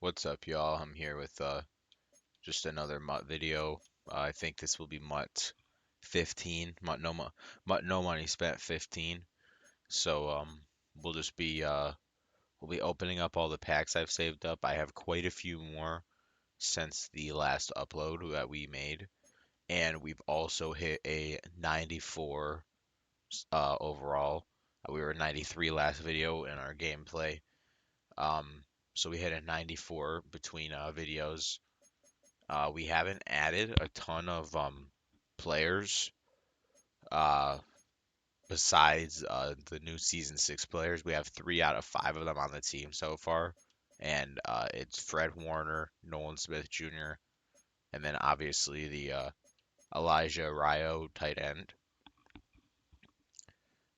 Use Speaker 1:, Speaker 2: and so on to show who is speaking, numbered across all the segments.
Speaker 1: What's up, y'all? I'm here with just another MUT video. I think this will be MUT 15. MUT no money spent 15. So we'll just be we'll be opening up all the packs I've saved up. I have quite a few more since the last upload that we made, and we've also hit a 94 overall. We were 93 last video in our gameplay. Um, so we hit a 94 between videos. We haven't added a ton of players uh, besides the new season six players. We have 3 out of 5 of them on the team so far, and it's Fred Warner, Nolan Smith Jr., and then obviously the Elijah Rio tight end.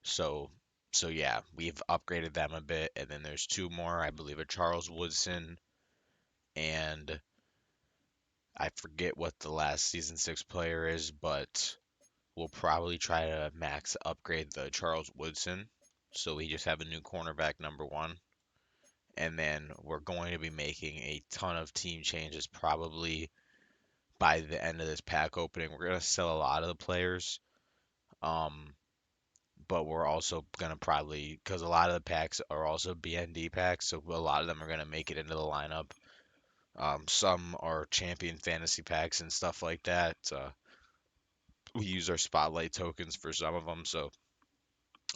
Speaker 1: So so yeah, we've upgraded them a bit, and then there's 2 more. I believe a Charles Woodson and I forget what the last season six player is, but we'll probably try to max upgrade the Charles Woodson. So we just have a new cornerback number one. And then we're going to be making a ton of team changes probably by the end of this pack opening. We're going to sell a lot of the players. Um, but we're also going to probably, because a lot of the packs are also BND packs, so a lot of them are going to make it into the lineup. Some are champion fantasy packs and stuff like that. We use our spotlight tokens for some of them, so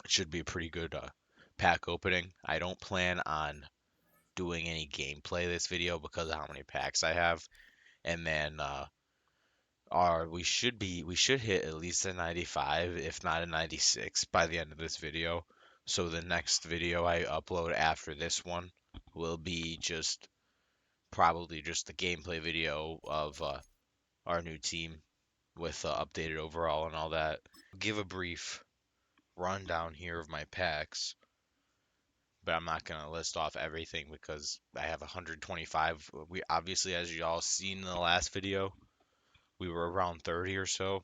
Speaker 1: it should be a pretty good pack opening. I don't plan on doing any gameplay this video because of how many packs I have. And then our we should hit at least a 95, if not a 96, by the end of this video. So the next video I upload after this one will be just probably just the gameplay video of our new team with updated overall and all that. I'll give a brief rundown here of my packs, but I'm not gonna list off everything because I have 125. We obviously, as y'all seen in the last video, we were around 30 or so.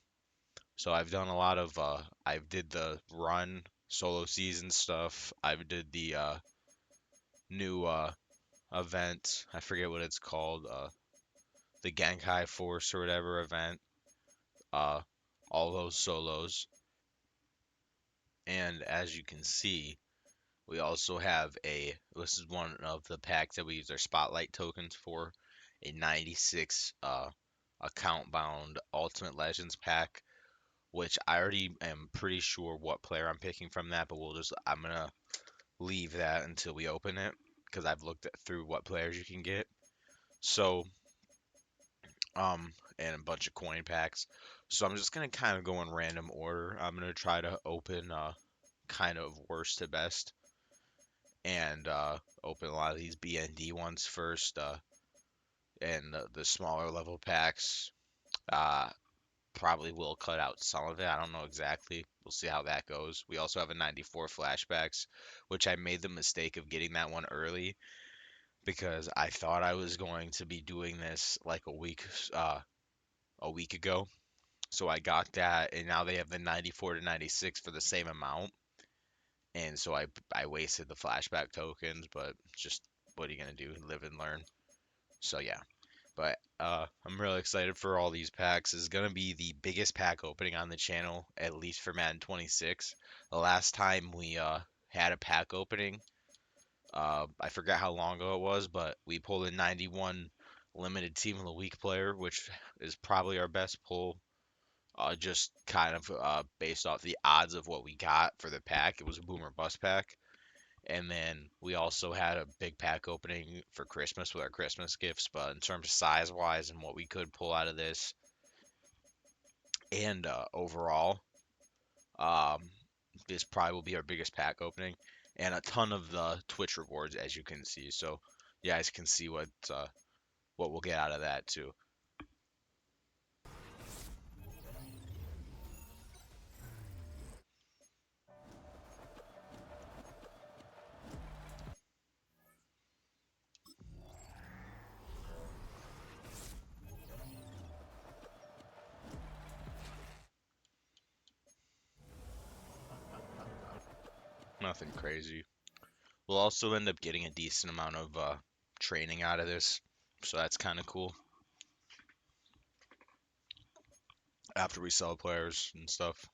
Speaker 1: So I've done a lot of I did the run solo season stuff. I did the new event. I forget what it's called. The Genkai Force or whatever event. Uh, all those solos. And as you can see, we also have this is one of the packs that we use our spotlight tokens for, a 96 account bound Ultimate Legends pack, which I already am pretty sure what player I'm picking from that, but I'm gonna leave that until we open it because I've looked through what players you can get. So, and a bunch of coin packs. So I'm just gonna kind of go in random order. I'm gonna try to open kind of worst to best and open a lot of these BND ones first, and the smaller level packs. Uh, Probably will cut out some of it. I don't know exactly. We'll see how that goes. We also have a 94 flashbacks, which I made the mistake of getting that one early because I thought I was going to be doing this like a week ago. So I got that, and now they have the 94 to 96 for the same amount. And so I wasted the flashback tokens, but just what are you gonna do? Live and learn. So yeah. But I'm really excited for all these packs. This is gonna be the biggest pack opening on the channel, at least for Madden 26. The last time we had a pack opening, I forgot how long ago it was, but we pulled a 91 limited team of the week player, which is probably our best pull. Just kind of based off the odds of what we got for the pack. It was a boomer bust pack. And then we also had a big pack opening for Christmas with our Christmas gifts. But in terms of size wise and what we could pull out of this, and overall, um, this probably will be our biggest pack opening, and a ton of the Twitch rewards, as you can see. So you guys can see what we'll get out of that too. Nothing crazy. We'll also end up getting a decent amount of training out of this, so that's kind of cool. After we sell players and stuff,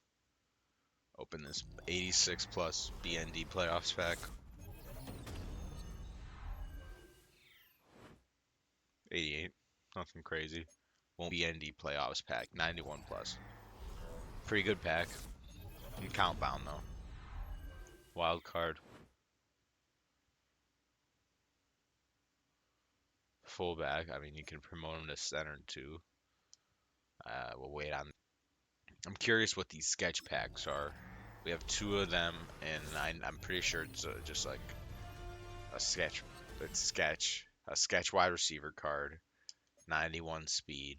Speaker 1: open this 86 plus BND playoffs pack. 88, nothing crazy. Won't BND playoffs pack, 91 plus. Pretty good pack. And count bound though. Wild card. Fullback. I mean, you can promote him to center too. We'll wait on. I'm curious what these sketch packs are. We have two of them, and I'm pretty sure it's just like a sketch. It's a sketch wide receiver card, 91 speed.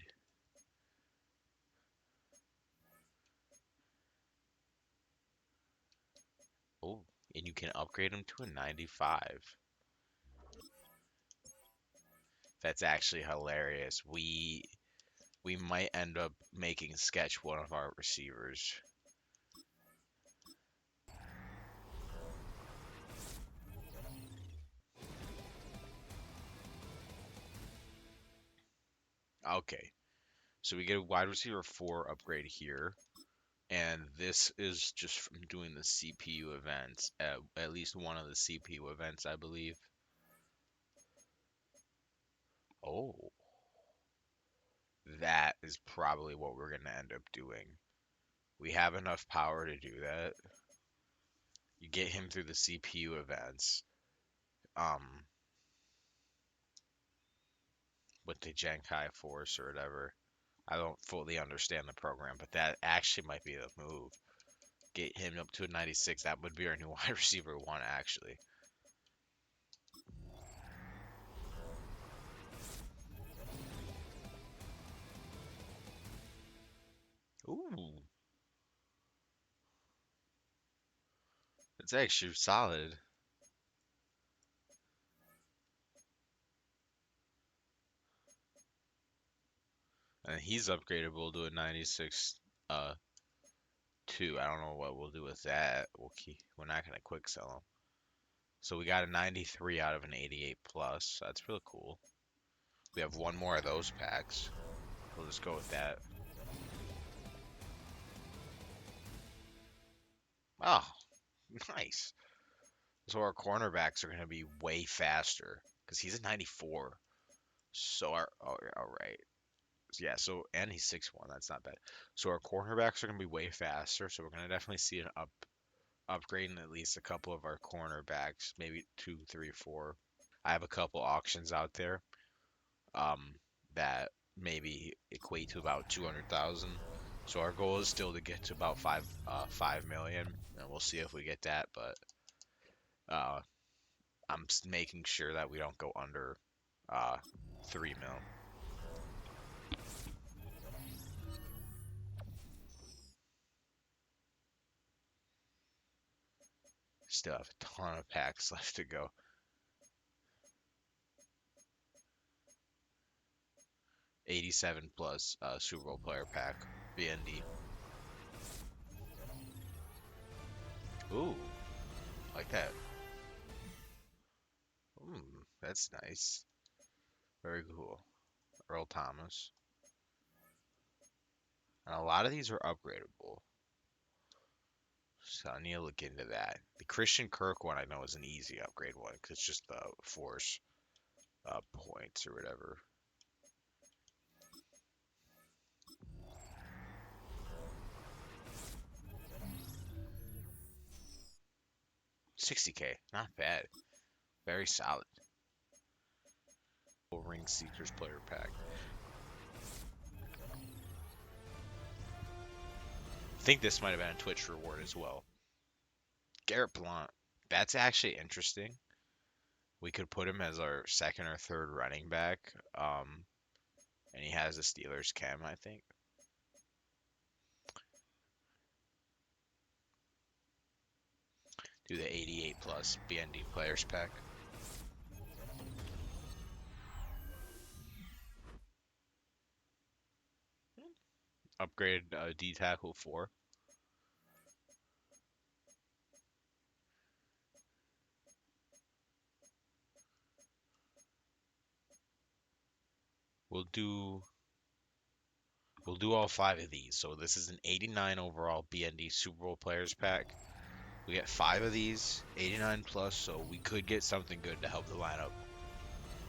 Speaker 1: Oh, and you can upgrade him to a 95. That's actually hilarious. We might end up making sketch one of our receivers. Okay, so we get a wide receiver 4 upgrade here, and this is just from doing the CPU events, at least one of the CPU events, I believe. Oh, that is probably what we're gonna end up doing. We have enough power to do that. You get him through the CPU events, um, with the Genkai Force or whatever. I don't fully understand the program, but that actually might be the move. Get him up to a 96. That would be our new wide receiver 1, actually. Ooh, it's actually solid. And he's upgradable to a 96 uh 2. I don't know what we'll do with that. We're not gonna quick sell him. So we got a 93 out of an 88 plus. That's really cool. We have one more of those packs. We'll just go with that. Oh, nice. So our cornerbacks are going to be way faster because he's a 94. So all right. Yeah, so and he's 6'1". That's not bad. So our cornerbacks are going to be way faster. So we're going to definitely see an upgrade in at least a couple of our cornerbacks, maybe 2, 3, 4. I have a couple auctions out there um, that maybe equate to about 200,000. So our goal is still to get to about 5 million, and we'll see if we get that. But uh, I'm making sure that we don't go under 3 mil. Still have a ton of packs left to go. 87 plus Super Bowl player pack, BND. Ooh, like that. That's nice. Very cool. Earl Thomas. And a lot of these are upgradable. So I need to look into that. The Christian Kirk one I know is an easy upgrade one because it's just the force points or whatever. 60K, not bad. Very solid. Ring Seekers player pack. I think this might have been a Twitch reward as well. Garrett Blunt. That's actually interesting. We could put him as our second or third running back. And he has a Steelers chem, I think. Do the 88 plus BND players pack. Upgrade D tackle 4. we'll do all 5 of these. So this is an 89 overall BND Super Bowl players pack. We get 5 of these, 89 plus, so we could get something good to help the lineup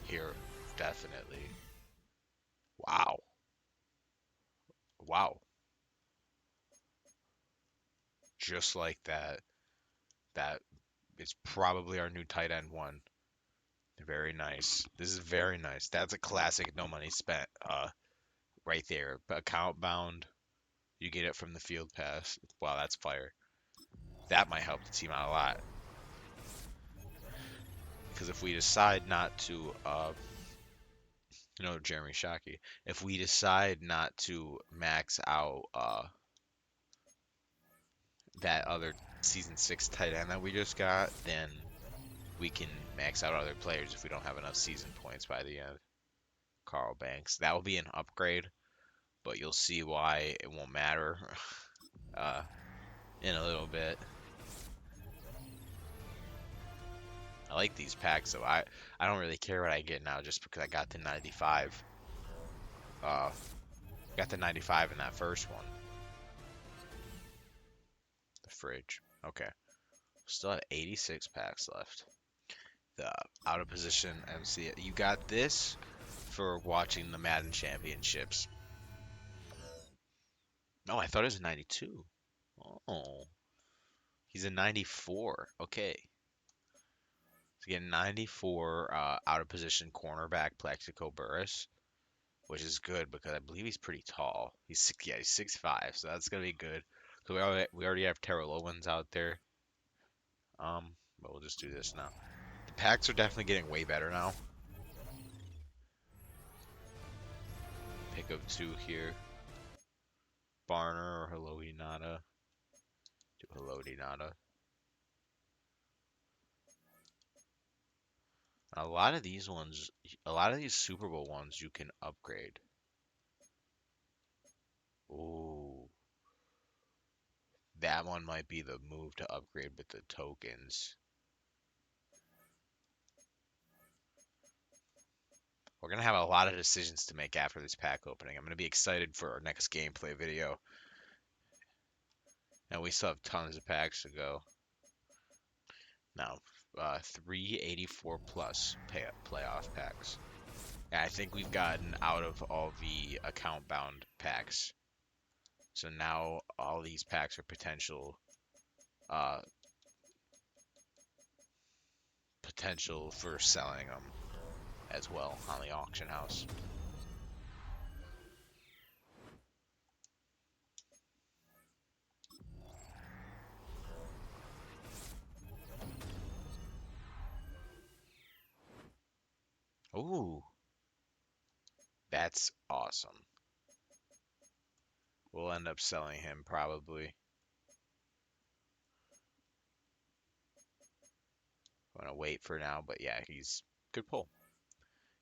Speaker 1: here, definitely. Wow. Wow. Just like that. That is probably our new tight end one. Very nice. This is very nice. That's a classic no money spent right there. Account bound. You get it from the field pass. Wow, that's fire. That might help the team out a lot. Because if we decide not to, Jeremy Shockey, if we decide not to max out that other season 6 tight end that we just got, then we can max out other players if we don't have enough season points by the end. Carl Banks. That will be an upgrade, but you'll see why it won't matter in a little bit. I like these packs, so I don't really care what I get now just because I got the 95. Got the 95 in that first one. The fridge. Okay. Still have 86 packs left. The out of position MC. You got this for watching the Madden Championships. Oh, I thought it was a 92. Oh. He's a 94. Okay. So again, 94 out of position cornerback Plexico Burris, which is good because I believe he's pretty tall. He's 6'5", so that's gonna be good. So we already have Terrell Owens out there. But we'll just do this now. The packs are definitely getting way better now. Pick up 2 here. Barner or Hello Hinata. Do Hello Hinata. A lot of these Super Bowl ones you can upgrade. Ooh. That one might be the move to upgrade with the tokens. We're going to have a lot of decisions to make after this pack opening. I'm going to be excited for our next gameplay video. And we still have tons of packs to go. Now, 384 plus playoff packs. And I think we've gotten out of all the account bound packs. So now all these packs are potential for selling them as well on the auction house. Ooh, that's awesome. We'll end up selling him probably. I'm gonna wait for now, but yeah, he's good pull.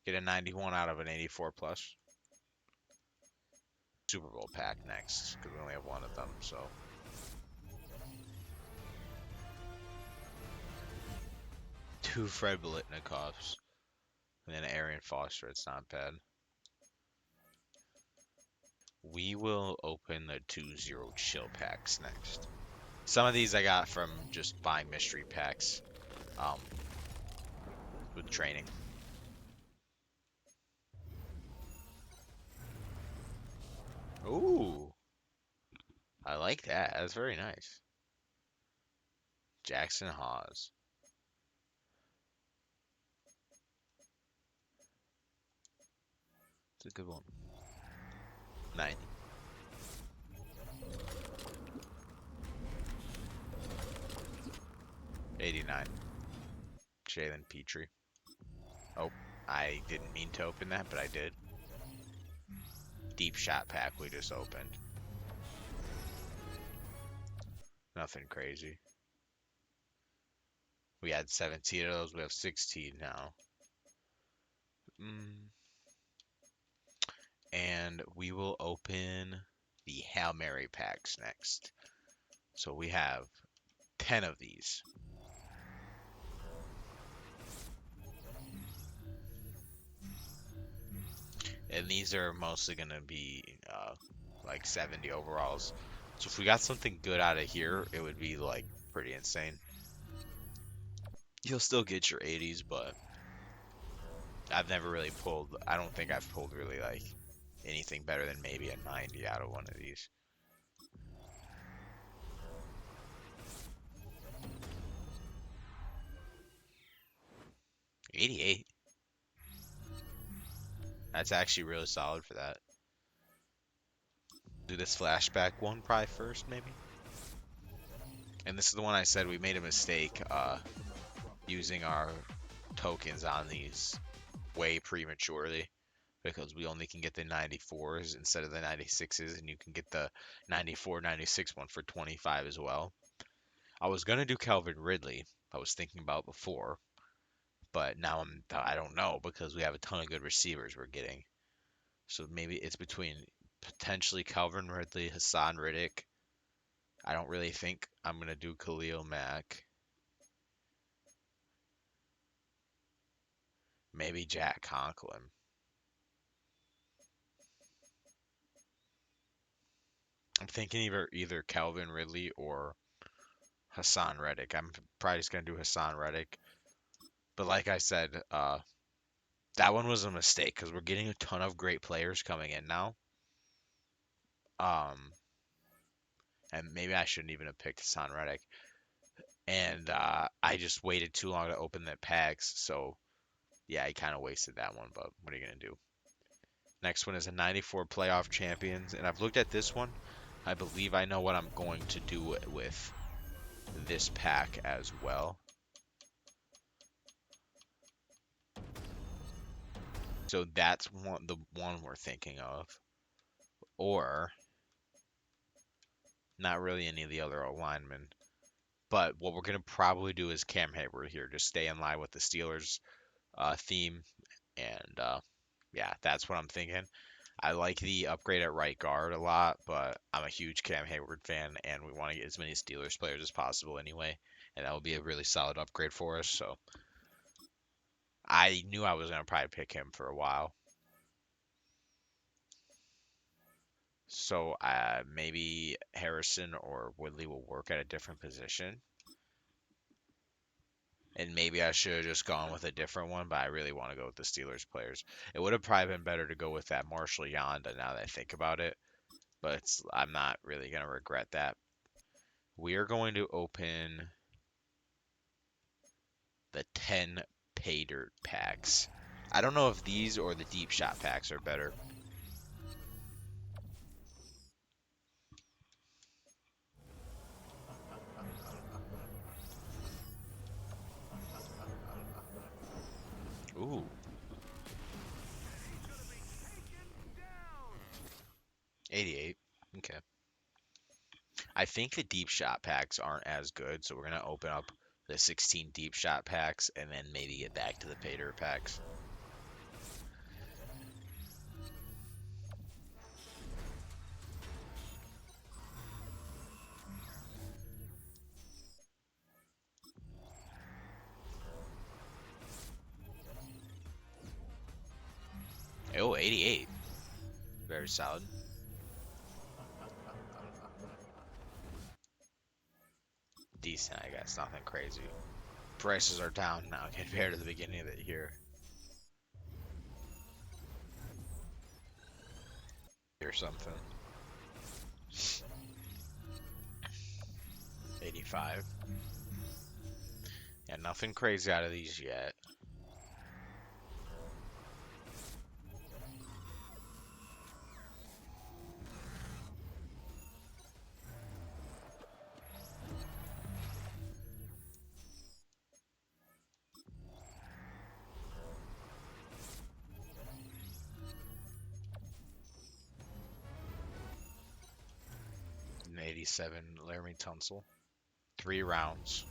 Speaker 1: Get a 91 out of an 84 plus. Super Bowl pack next, because we only have one of them, so. Two Fred Biletnikovs. And then Arian Foster, it's not bad. We will open the 2-0 chill packs next. Some of these I got from just buying mystery packs with training. Ooh. I like that. That's very nice. Jackson Hawes. It's a good one. 90. $89. Jalen Petrie. Oh, I didn't mean to open that, but I did. Deep shot pack we just opened. Nothing crazy. We had 17 of those. We have 16 now. And we will open the Hail Mary packs next. So we have 10 of these. and these are mostly gonna be like 70 overalls. So if we got something good out of here, it would be like pretty insane. You'll still get your 80s, but I've never really pulled. I don't think I've pulled really like anything better than maybe a 90 out of one of these. 88. That's actually really solid for that. Do this flashback one probably first, maybe. And this is the one I said we made a mistake using our tokens on these way prematurely because we only can get the 94s instead of the 96s, and you can get the 94, 96 one for 25 as well. I was gonna do Calvin Ridley. I was thinking about before, but now I don't know because we have a ton of good receivers we're getting. So maybe it's between potentially Calvin Ridley, Hassan Riddick. I don't really think I'm gonna do Khalil Mack. Maybe Jack Conklin. I'm thinking either Calvin Ridley or Hassan Reddick. I'm probably just gonna do Hassan Reddick. But like I said, that one was a mistake because we're getting a ton of great players coming in now. Um, and maybe I shouldn't even have picked Hassan Reddick. And I just waited too long to open the packs, so yeah, I kind of wasted that one. But what are you gonna do? Next one is a 94 playoff champions, and I've looked at this one. I believe I know what I'm going to do with this pack as well. So that's the one we're thinking of. Or not really any of the other alignment. But what we're going to probably do is Cam Hayward here. Just stay in line with the Steelers theme. And yeah, that's what I'm thinking. I like the upgrade at right guard a lot, but I'm a huge Cam Hayward fan, and we want to get as many Steelers players as possible anyway. And that will be a really solid upgrade for us. So I knew I was going to probably pick him for a while. So maybe Harrison or Woodley will work at a different position. And maybe I should have just gone with a different one, but I really want to go with the Steelers players. It would have probably been better to go with that Marshall Yonda now that I think about it, but I'm not really going to regret that. We are going to open the 10 pay dirt packs. I don't know if these or the deep shot packs are better. Ooh, 88. Okay. I think the deep shot packs aren't as good, so we're gonna open up the 16 deep shot packs and then maybe get back to the pay dirt packs. Oh, 88. Very solid. Decent, I guess. Nothing crazy. Prices are down now compared to the beginning of the year. Or something. 85. Yeah, nothing crazy out of these yet. An 87 Laramie Tunsil. 3 rounds.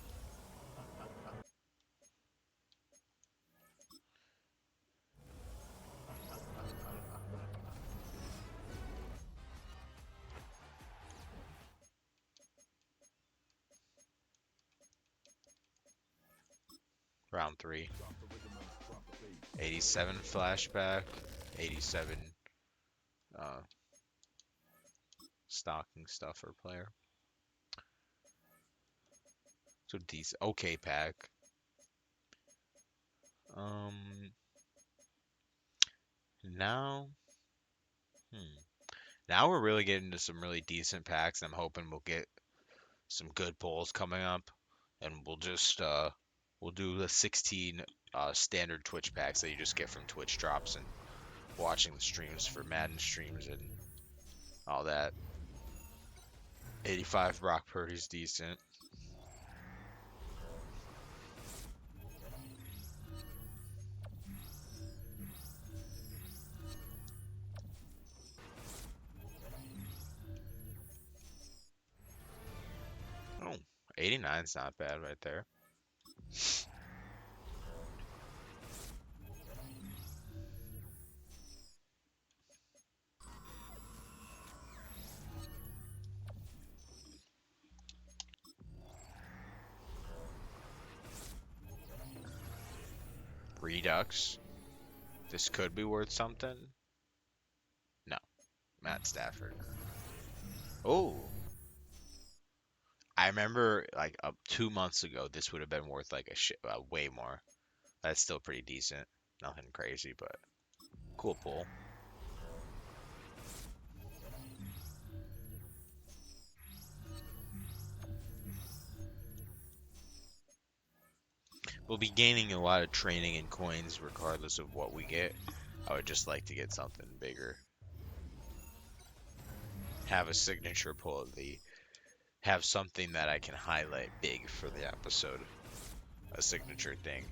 Speaker 1: Round 3. 87 flashback. 87 uh, stocking stuffer player. So decent. Okay, pack. Um, now, hmm. Now we're really getting into some really decent packs. I'm hoping we'll get some good pulls coming up, and we'll do the 16 standard Twitch packs that you just get from Twitch drops and watching the streams for Madden streams and all that. 85 Brock Purdy's decent. Oh, 89's not bad right there. Redux. This could be worth something. No, Matt Stafford. Oh, I remember like 2 months ago, this would have been worth like way more. That's still pretty decent. Nothing crazy, but cool pull. We'll be gaining a lot of training and coins regardless of what we get. I would just like to get something bigger. Have a signature pull of the have something that I can highlight big for the episode. A signature thing.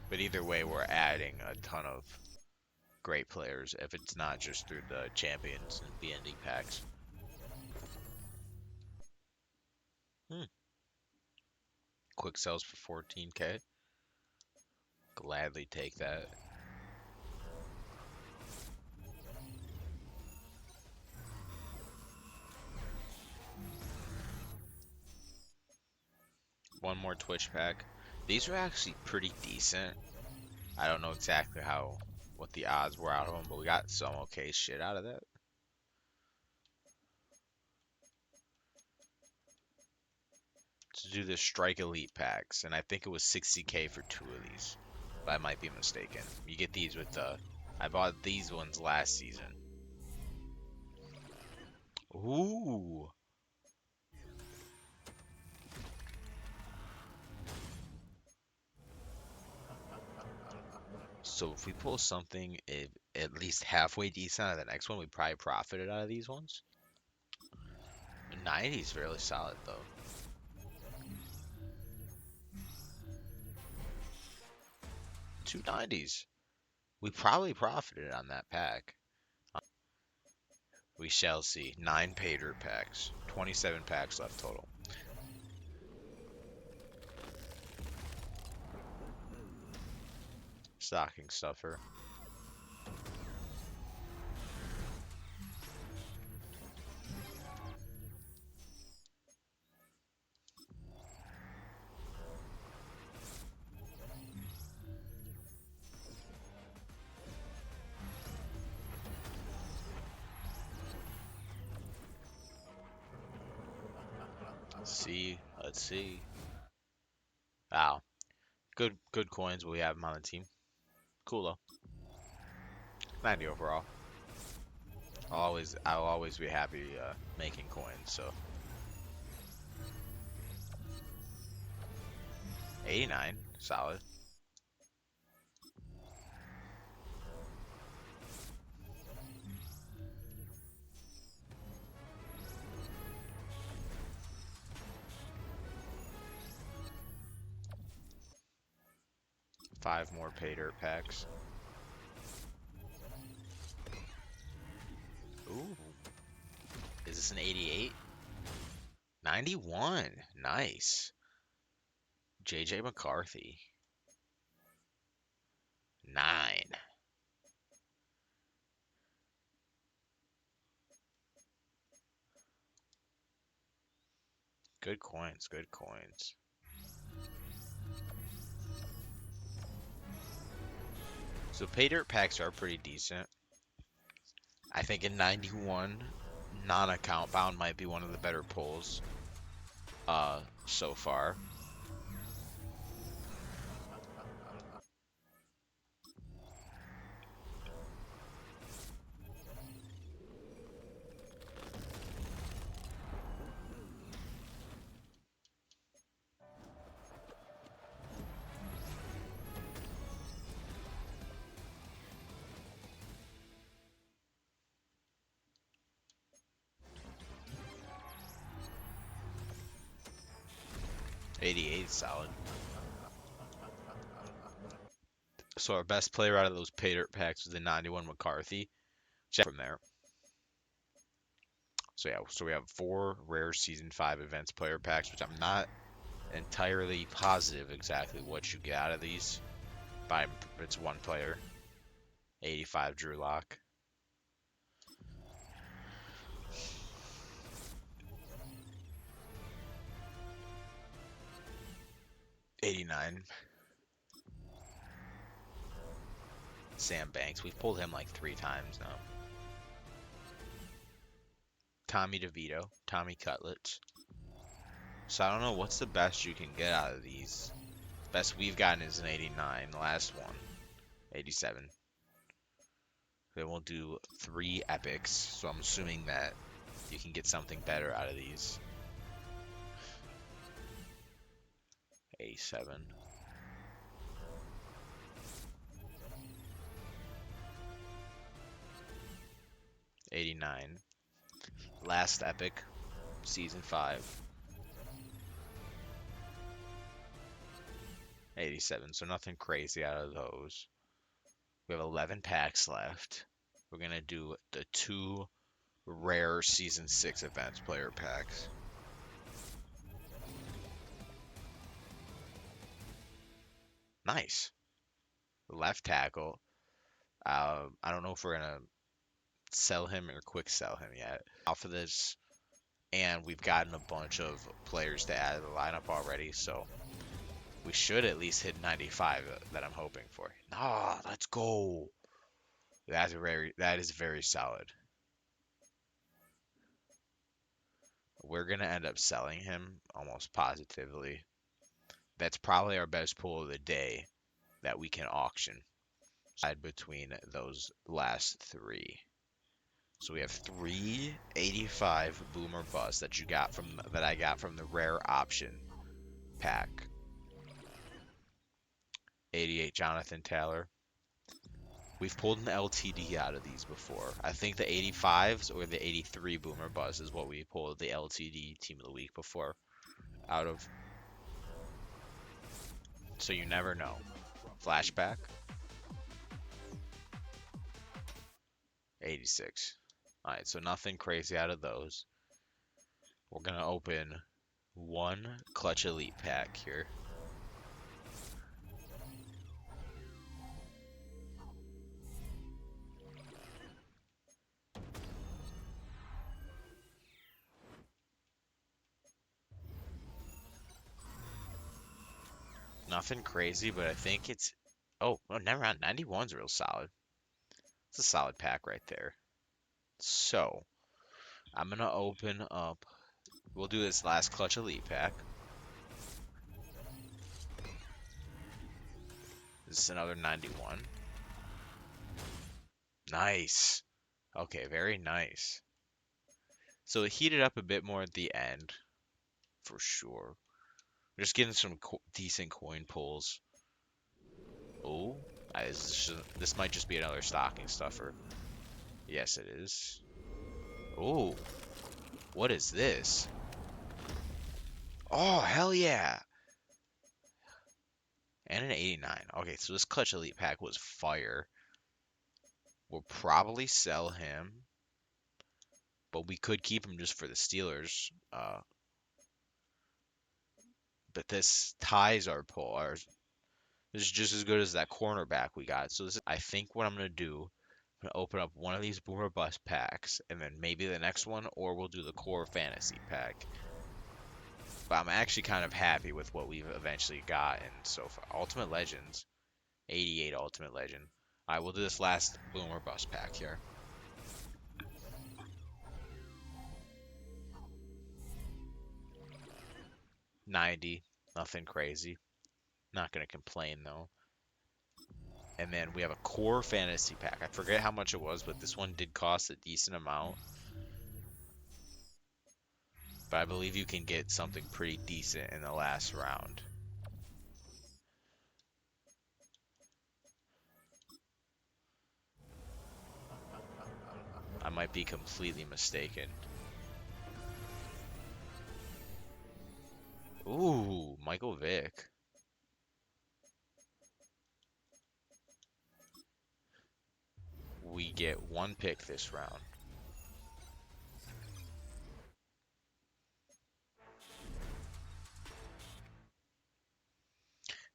Speaker 1: But either way, we're adding a ton of great players if it's not just through the champions and BND packs. Hmm. Quick sells for 14k. Gladly take that. One more Twitch pack. These are actually pretty decent. I don't know exactly what the odds were out of them, but we got some okay shit out of that. To do the Strike Elite packs, and I think it was 60k for 2 of these. But I might be mistaken. You get these with I bought these ones last season. Ooh. So if we pull something at least halfway decent out of the next one, we probably profited out of these ones. 90 is fairly solid though. 290s. We probably profited on that pack. We shall see. 9 pay dirt packs. 27 packs left total. Stocking stuffer. Let's see. Wow. Good coins. We have them on the team. Cool though. 90 overall. I'll always be happy making coins. So 89, solid. Five more pay dirt packs. Ooh. Is this an 88? 91. Nice. JJ McCarthy. 9. Good coins, good coins. So pay dirt packs are pretty decent. I think in 91, non-account bound might be one of the better pulls so far. '88 solid. So our best player out of those pay dirt packs was the 91 McCarthy. Check from there. So yeah, so we have 4 rare season 5 events player packs, which I'm not entirely positive exactly what you get out of these. But it's one player. 85 Drew Lock. 89 Sam Banks. We've pulled him like 3 times now. Tommy DeVito. Tommy Cutlets. So I don't know what's the best you can get out of these. Best we've gotten is an 89. The last one, 87. Then we'll do 3 epics. So I'm assuming that you can get something better out of these. 87. 89. Last epic, season 5. 87. So nothing crazy out of those. We have 11 packs left. We're gonna do the 2 rare season 6 events player packs. Nice. Left tackle. I don't know if we're gonna sell him or quick sell him yet. Off of this, and we've gotten a bunch of players to add to the lineup already, so we should at least hit 95 that I'm hoping for. Ah, let's go. That is very solid. We're gonna end up selling him almost positively. That's probably our best pull of the day that we can auction. Side between those last 3. So we have 3 85 boomer bust that I got from the rare option pack. 88 Jonathan Taylor. We've pulled an LTD out of these before. I think the 85s or the 83 boomer bust is what we pulled the LTD team of the week before out of. So you never know. Flashback. 86. Alright, so nothing crazy out of those. We're going to open 1 Clutch Elite pack here. Nothing crazy, but I think it's... Oh, well, never mind. 91's real solid. It's a solid pack right there. So, I'm going to open up... We'll do this last Clutch Elite pack. This is another 91. Nice. Okay, very nice. So it heated up a bit more at the end, for sure. We're just getting some decent coin pulls. Oh, this might just be another stocking stuffer. Yes, it is. Oh, what is this? Oh, hell yeah. And an 89. Okay, so this Clutch Elite pack was fire. We'll probably sell him, but we could keep him just for the Steelers. But this ties our pull. This is just as good as that cornerback we got. So I think what I'm going to do, I'm going to open up one of these Boomer Bust packs, and then maybe the next one, or we'll do the Core Fantasy pack. But I'm actually kind of happy with what we've eventually gotten so far. Ultimate Legends. 88 Ultimate Legend. Alright, we'll do this last Boomer Bust pack here. 90, nothing crazy. Not gonna complain though. And then we have a core fantasy pack. I forget how much it was, but this one did cost a decent amount. But I believe you can get something pretty decent in the last round. I might be completely mistaken. Ooh, Michael Vick. We get one pick this round.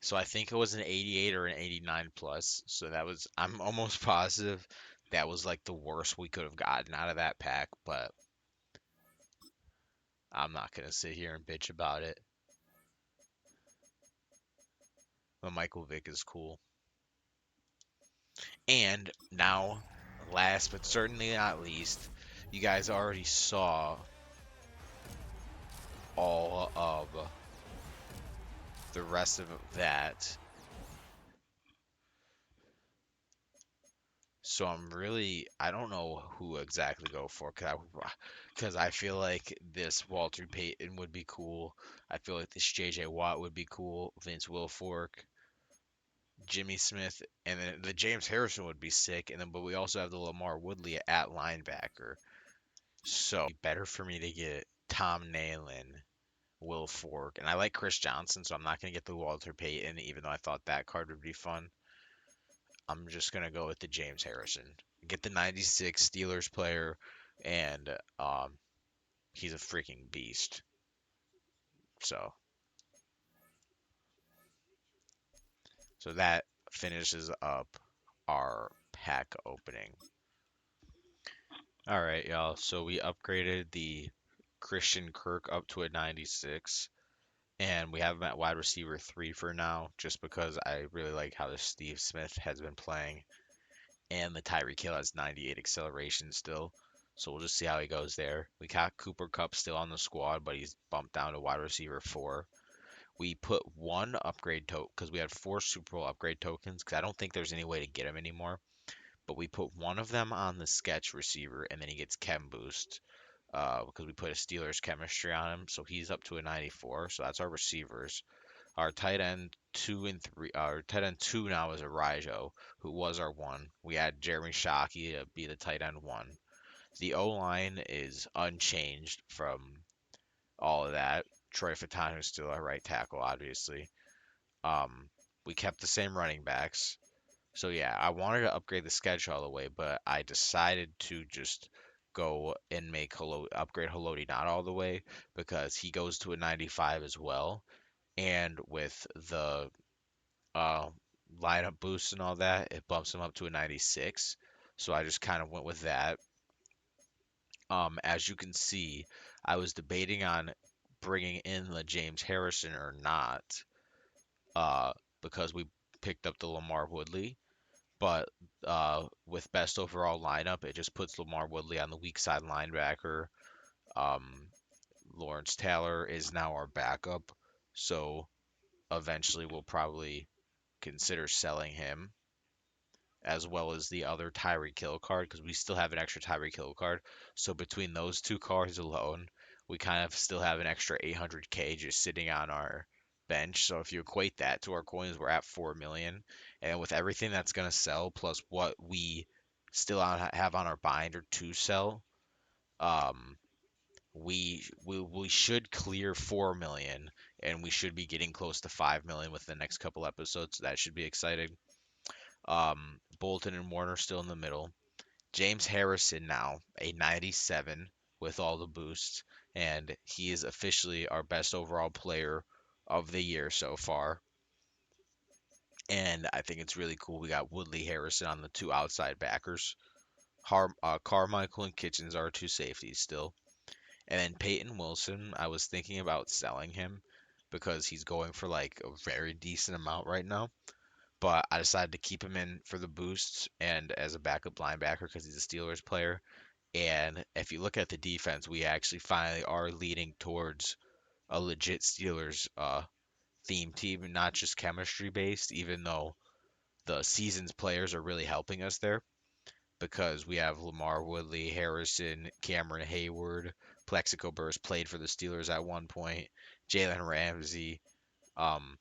Speaker 1: So I think it was an 88 or an 89 plus. So that was, I'm almost positive that was like the worst we could have gotten out of that pack, but I'm not going to sit here and bitch about it. But Michael Vick is cool. And now, last but certainly not least, you guys already saw all of the rest of that. So I don't know who exactly go for because I feel like this Walter Payton would be cool. I feel like this JJ Watt would be cool. Vince Wilfork, Jimmy Smith, and then the James Harrison would be sick. And then, but we also have the Lamar Woodley at linebacker. So better for me to get Tom Nalen, Will Fork, and I like Chris Johnson, so I'm not gonna get the Walter Payton, even though I thought that card would be fun. I'm just gonna go with the James Harrison. Get the 96 Steelers player, and he's a freaking beast. So, so that finishes up our pack opening. All right, y'all. So we upgraded the Christian Kirk up to a 96, and we have him at wide receiver 3 for now, just because I really like how the Steve Smith has been playing, and the Tyreek Hill has 98 acceleration still. So we'll just see how he goes there. We got Cooper Kupp still on the squad, but he's bumped down to wide receiver 4. We put one upgrade token because we had 4 Super Bowl upgrade tokens because I don't think there's any way to get them anymore. But we put one of them on the sketch receiver, and then he gets chem boost because we put a Steelers chemistry on him, so he's up to a 94. So that's our receivers. Our tight end 2 and 3, our tight end 2 now is Arijo, who was our 1. We had Jeremy Shockey to be the tight end 1. The O line is unchanged from all of that. Troy Fautanu is still our right tackle, obviously. Um, we kept the same running backs. So yeah, I wanted to upgrade the schedule all the way, but I decided to just go and make upgrade Haloti not all the way because he goes to a 95 as well, and with the uh, lineup boost and all that, it bumps him up to a 96. So I just kind of went with that. As you can see, I was debating on bringing in the James Harrison or not, uh, because we picked up the Lamar Woodley. But with best overall lineup, it just puts Lamar Woodley on the weak side linebacker. Um, Lawrence Taylor is now our backup, so eventually we'll probably consider selling him, as well as the other Tyreek Hill card, because we still have an extra Tyreek Hill card. So between those 2 cards alone, we kind of still have an extra 800K just sitting on our bench. So if you equate that to our coins, we're at 4 million. And with everything that's going to sell, plus what we still have on our binder to sell, um, we should clear 4 million, and we should be getting close to 5 million with the next couple episodes. So that should be exciting. Bolton and Warner still in the middle. James Harrison now a 97 with all the boosts, and he is officially our best overall player of the year so far. And I think it's really cool. We got Woodley Harrison on the 2 outside backers. Carmichael and Kitchens are 2 safeties still. And then Peyton Wilson, I was thinking about selling him because he's going for like a very decent amount right now. But I decided to keep him in for the boosts and as a backup linebacker because he's a Steelers player. And if you look at the defense, we actually finally are leading towards a legit Steelers theme team, not just chemistry based, even though the season's players are really helping us there because we have Lamar Woodley, Harrison, Cameron Hayward, Plexico Burrs played for the Steelers at one point, Jalen Ramsey. Um,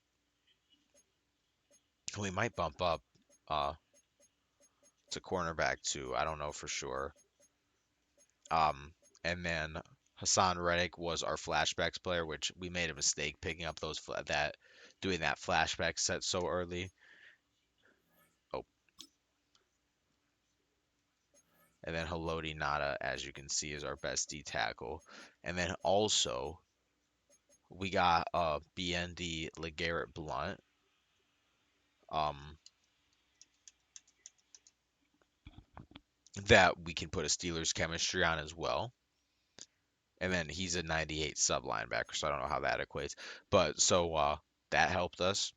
Speaker 1: we might bump up uh, to cornerback too. I don't know for sure. Um, and then Hassan Reddick was our flashbacks player, which we made a mistake picking up that doing that flashback set so early. Oh, and then Haloti Nada, as you can see, is our best D tackle. And then also we got BND LeGarrette Blunt. Um, that we can put a Steelers chemistry on as well. And then he's a 98 sub linebacker, so I don't know how that equates. But so that helped us.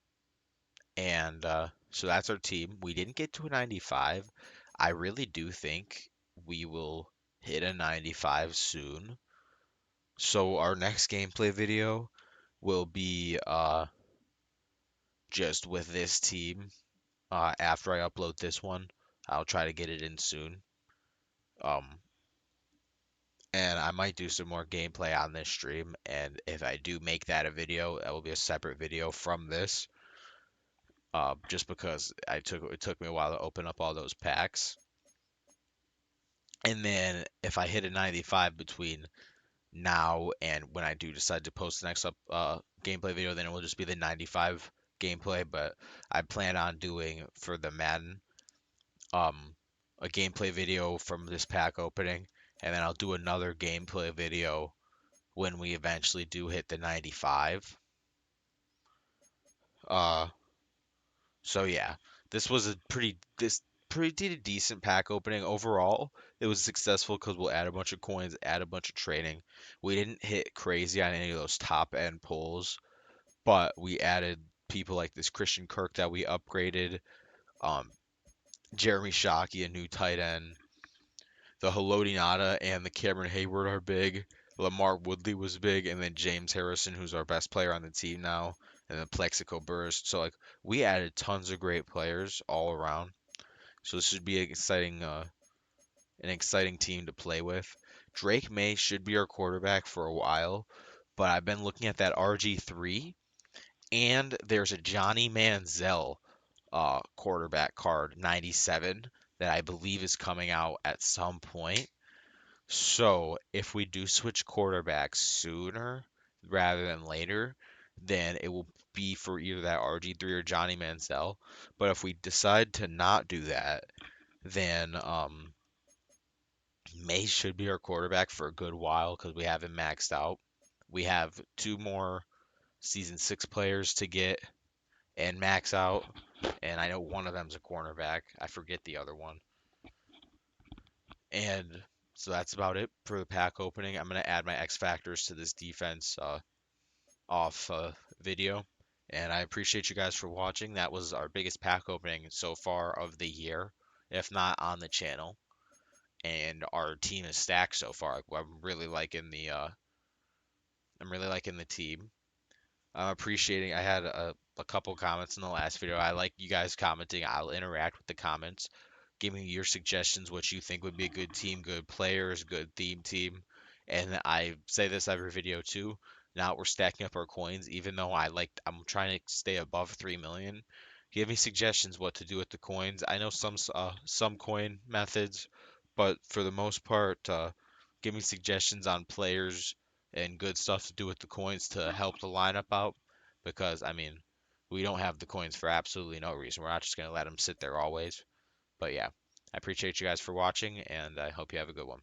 Speaker 1: And so that's our team. We didn't get to a 95. I really do think we will hit a 95 soon. So our next gameplay video will be just with this team. After I upload this one, I'll try to get it in soon. Um, and I might do some more gameplay on this stream. And if I do make that a video, that will be a separate video from this. Just because it took me a while to open up all those packs. And then if I hit a 95 between now and when I do decide to post the next gameplay video, then it will just be the 95 gameplay. But I plan on doing for the Madden um a gameplay video from this pack opening, and then I'll do another gameplay video when we eventually do hit the 95. Uh, so yeah, this was a pretty decent pack opening overall. It was successful because we'll add a bunch of coins, add a bunch of trading. We didn't hit crazy on any of those top end pulls, but we added people like this Christian Kirk that we upgraded. Um, Jeremy Shockey, a new tight end. The Haloti Ngata and the Cameron Hayward are big. Lamar Woodley was big, and then James Harrison, who's our best player on the team now, and then Plexico Burst. So like we added tons of great players all around. So this should be an exciting team to play with. Drake May should be our quarterback for a while, but I've been looking at that RG3, and there's a Johnny Manziel quarterback card 97 that I believe is coming out at some point. So if we do switch quarterbacks sooner rather than later, then it will be for either that RG3 or Johnny Manziel. But if we decide to not do that, then May should be our quarterback for a good while because we have him maxed out. We have two more season six players to get and max out, and I know one of them's a cornerback. I forget the other one. And so that's about it for the pack opening. I'm gonna add my X factors to this defense off video. And I appreciate you guys for watching. That was our biggest pack opening so far of the year, if not on the channel. And our team is stacked so far. I'm really liking the team. I'm appreciating. I had a couple comments in the last video. I like you guys commenting. I'll interact with the comments. Give me your suggestions, what you think would be a good team, good players, good theme team. And I say this every video too. Now we're stacking up our coins, even though I'm trying to stay above 3 million. Give me suggestions what to do with the coins. I know some coin methods, but for the most part, give me suggestions on players and good stuff to do with the coins to help the lineup out. Because I mean, we don't have the coins for absolutely no reason. We're not just gonna let them sit there always. But yeah, I appreciate you guys for watching, and I hope you have a good one.